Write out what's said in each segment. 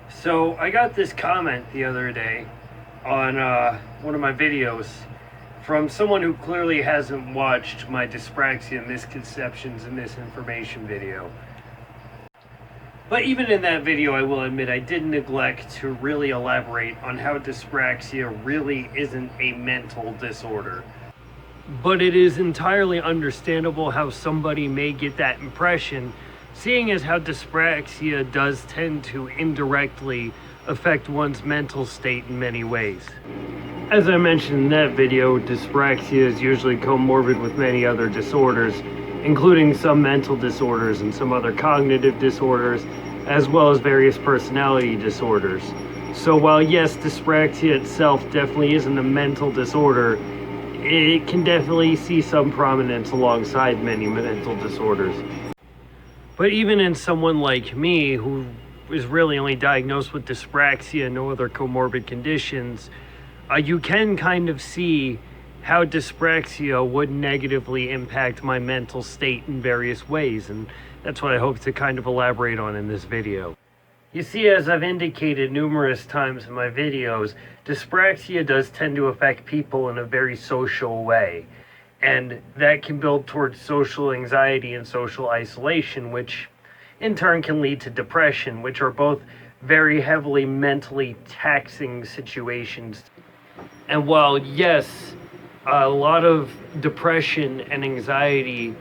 So I got this comment the other day on one of my videos from someone who clearly hasn't watched my Dyspraxia misconceptions and misinformation video. But even in that video, I will admit I did neglect to really elaborate on how dyspraxia really isn't a mental disorder. But it is entirely understandable how somebody may get that impression, seeing as how dyspraxia does tend to indirectly affect one's mental state in many ways. As I mentioned in that video, dyspraxia is usually comorbid with many other disorders, including some mental disorders and some other cognitive disorders, as well as various personality disorders. So while yes, dyspraxia itself definitely isn't a mental disorder, it can definitely see some prominence alongside many mental disorders. But even in someone like me, who is really only diagnosed with dyspraxia and no other comorbid conditions, you can kind of see how dyspraxia would negatively impact my mental state in various ways, and that's what I hope to kind of elaborate on in this video. You see, as I've indicated numerous times in my videos, dyspraxia does tend to affect people in a very social way, and that can build towards social anxiety and social isolation, which in turn can lead to depression, which are both very heavily mentally taxing situations. And while yes, a lot of depression and anxiety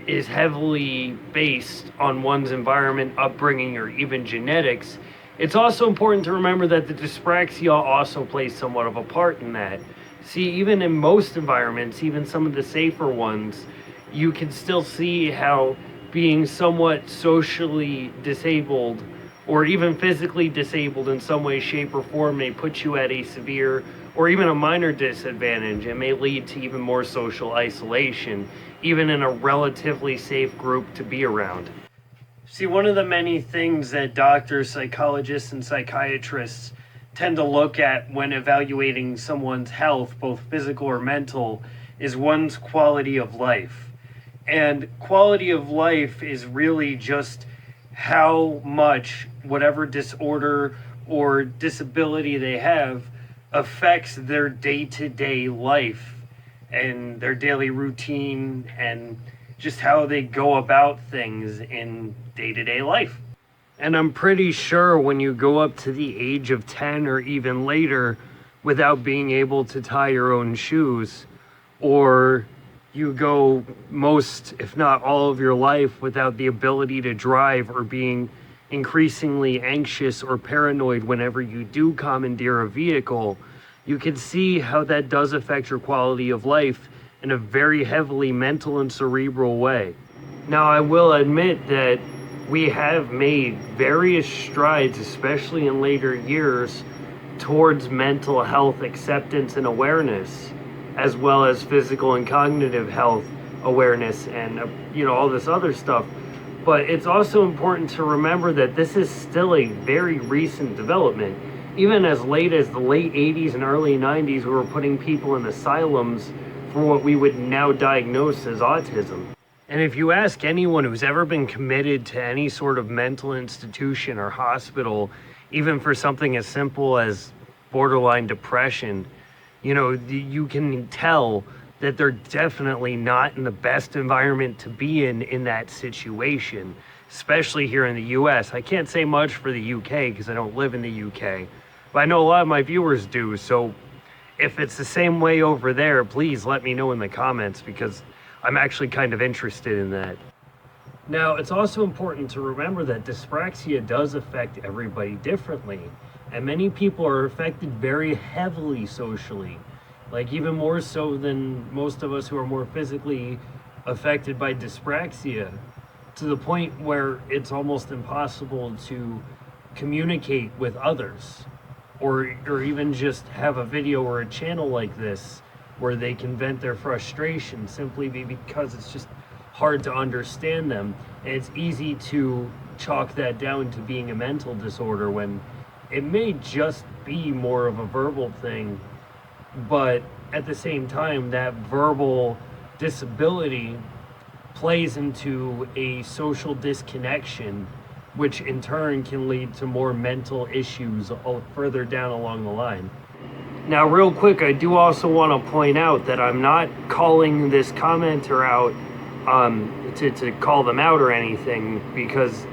is heavily based on one's environment, upbringing, or even genetics, it's also important to remember that the dyspraxia also plays somewhat of a part in that. See, even in most environments, even some of the safer ones, you can still see how being somewhat socially disabled or even physically disabled in some way, shape, or form may put you at a severe or even a minor disadvantage and may lead to even more social isolation, even in a relatively safe group to be around. See, one of the many things that doctors, psychologists, and psychiatrists tend to look at when evaluating someone's health, both physical or mental, is one's quality of life. And quality of life is really just how much whatever disorder or disability they have affects their day-to-day life and their daily routine and just how they go about things in day-to-day life. And I'm pretty sure when you go up to the age of 10 or even later without being able to tie your own shoes, or you go most, if not all of your life without the ability to drive, or being increasingly anxious or paranoid whenever you do commandeer a vehicle, you can see how that does affect your quality of life in a very heavily mental and cerebral way. Now, I will admit that we have made various strides, especially in later years, towards mental health acceptance and awareness, as well as physical and cognitive health awareness and all this other stuff. But it's also important to remember that this is still a very recent development. Even as late as the late 80s and early 90s, we were putting people in asylums for what we would now diagnose as autism. And if you ask anyone who's ever been committed to any sort of mental institution or hospital, even for something as simple as borderline depression, you can tell that they're definitely not in the best environment to be in that situation, especially here in the US. I can't say much for the UK because I don't live in the UK, but I know a lot of my viewers do. So if it's the same way over there, please let me know in the comments, because I'm actually kind of interested in that. Now, it's also important to remember that dyspraxia does affect everybody differently, and many people are affected very heavily socially, like even more so than most of us who are more physically affected by dyspraxia, to the point where it's almost impossible to communicate with others, or even just have a video or a channel like this where they can vent their frustration, simply because it's just hard to understand them. And it's easy to chalk that down to being a mental disorder when it may just be more of a verbal thing. But at the same time, that verbal disability plays into a social disconnection which in turn can lead to more mental issues further down along the line. Now, real quick, I do also want to point out that I'm not calling this commenter out to call them out or anything, because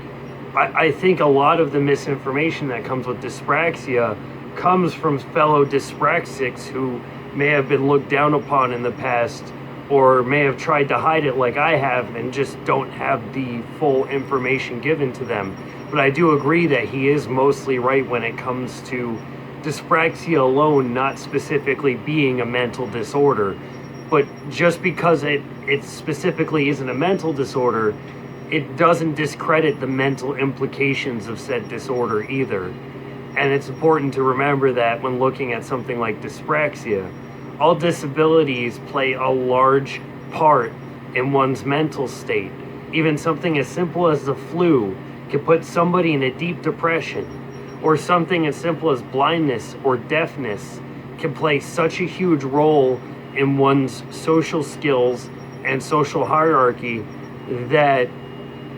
I think a lot of the misinformation that comes with dyspraxia comes from fellow dyspraxics who may have been looked down upon in the past, or may have tried to hide it like I have and just don't have the full information given to them. But I do agree that he is mostly right when it comes to dyspraxia alone not specifically being a mental disorder. But just because it specifically isn't a mental disorder, it doesn't discredit the mental implications of said disorder either. And it's important to remember that when looking at something like dyspraxia, all disabilities play a large part in one's mental state. Even something as simple as the flu can put somebody in a deep depression, or something as simple as blindness or deafness can play such a huge role in one's social skills and social hierarchy that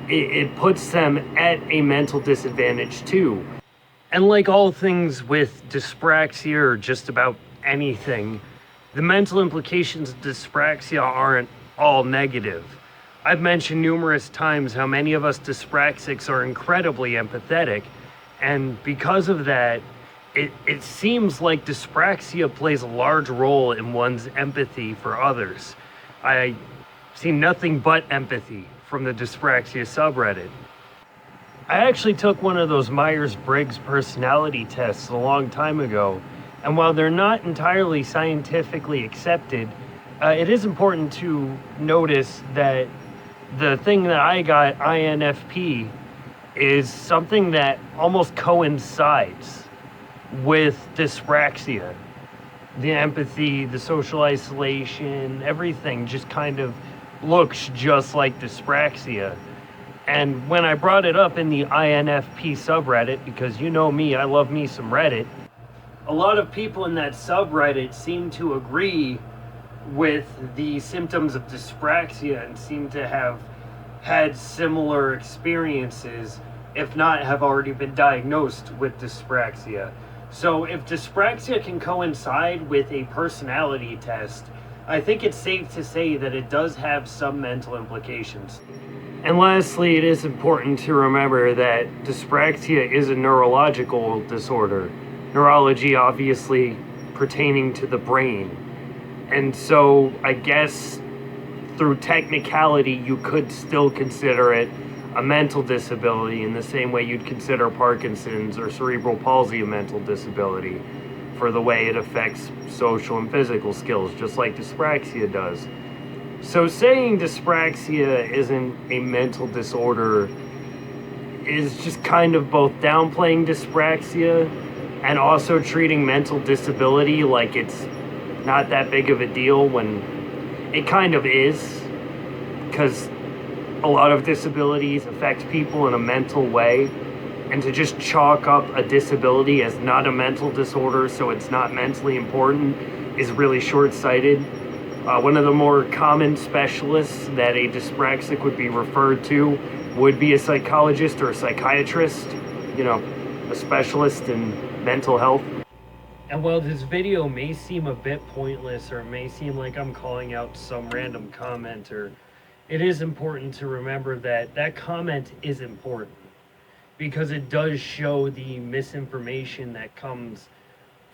it puts them at a mental disadvantage too. And like all things with dyspraxia, or just about anything, the mental implications of dyspraxia aren't all negative. I've mentioned numerous times how many of us dyspraxics are incredibly empathetic, and because of that, it seems like dyspraxia plays a large role in one's empathy for others. I see nothing but empathy from the dyspraxia subreddit. I actually took one of those Myers-Briggs personality tests a long time ago, and while they're not entirely scientifically accepted, it is important to notice that the thing that I got, INFP, is something that almost coincides with dyspraxia. The empathy, the social isolation, everything just kind of looks just like dyspraxia. And when I brought it up in the INFP subreddit, because you know me, I love me some Reddit, a lot of people in that subreddit seem to agree with the symptoms of dyspraxia and seem to have had similar experiences, if not have already been diagnosed with dyspraxia. So if dyspraxia can coincide with a personality test, I think it's safe to say that it does have some mental implications. And lastly, it is important to remember that dyspraxia is a neurological disorder. Neurology obviously pertaining to the brain. And so I guess through technicality, you could still consider it a mental disability in the same way you'd consider Parkinson's or cerebral palsy a mental disability for the way it affects social and physical skills, just like dyspraxia does. So saying dyspraxia isn't a mental disorder is just kind of both downplaying dyspraxia and also treating mental disability like it's not that big of a deal when it kind of is, because a lot of disabilities affect people in a mental way, and to just chalk up a disability as not a mental disorder so it's not mentally important is really short-sighted. One of the more common specialists that a dyspraxic would be referred to would be a psychologist or a psychiatrist, a specialist in mental health. And while this video may seem a bit pointless, or it may seem like I'm calling out some random commenter, it is important to remember that that comment is important, because it does show the misinformation that comes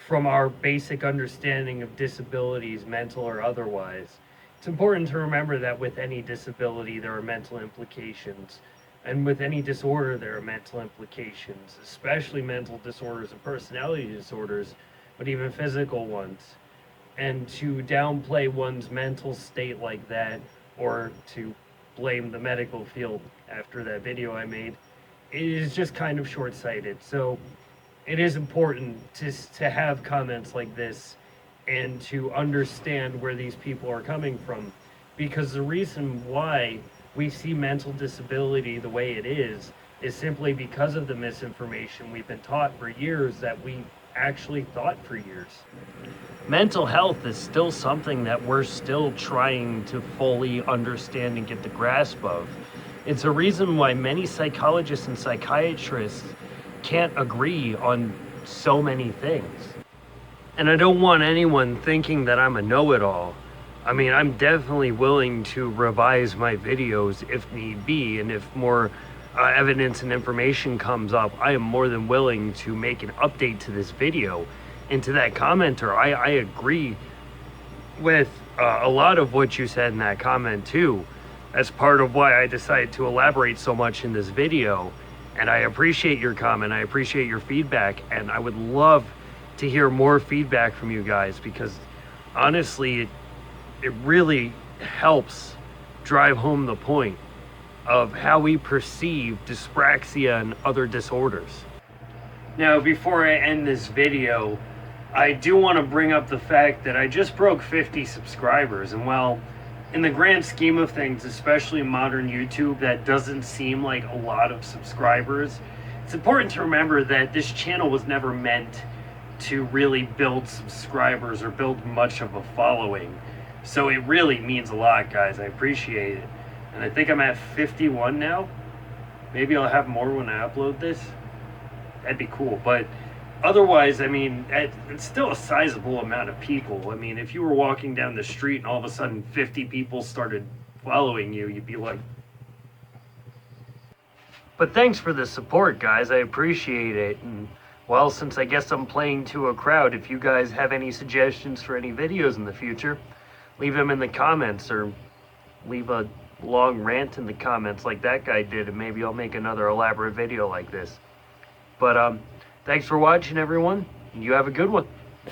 from our basic understanding of disabilities, mental or otherwise. It's important to remember that with any disability, there are mental implications. And with any disorder, there are mental implications, especially mental disorders and personality disorders, but even physical ones. And to downplay one's mental state like that, or to blame the medical field after that video I made, it is just kind of short-sighted. So it is important to have comments like this and to understand where these people are coming from, because the reason why we see mental disability the way it is simply because of the misinformation we've been taught for years, that we actually thought for years. Mental health is still something that we're still trying to fully understand and get the grasp of, It's a reason why many psychologists and psychiatrists can't agree on so many things. And I don't want anyone thinking that I'm a know-it-all. I mean, I'm definitely willing to revise my videos if need be, and if more evidence and information comes up, I am more than willing to make an update to this video. And to that commenter, I agree with a lot of what you said in that comment too. That's part of why I decided to elaborate so much in this video. And I appreciate your comment, I appreciate your feedback, and I would love to hear more feedback from you guys, because honestly, it really helps drive home the point of how we perceive dyspraxia and other disorders. Now, before I end this video, I do want to bring up the fact that I just broke 50 subscribers, and while in the grand scheme of things, especially modern YouTube, that doesn't seem like a lot of subscribers, it's important to remember that this channel was never meant to really build subscribers or build much of a following. So it really means a lot, guys. I appreciate it. And I think I'm at 51 now. Maybe I'll have more when I upload this. That'd be cool. But otherwise, I mean, it's still a sizable amount of people. I mean, if you were walking down the street and all of a sudden 50 people started following you, you'd be like... But thanks for the support, guys. I appreciate it. And well, since I guess I'm playing to a crowd, if you guys have any suggestions for any videos in the future, leave them in the comments, or leave a long rant in the comments like that guy did, and maybe I'll make another elaborate video like this. But thanks for watching, everyone. You have a good one.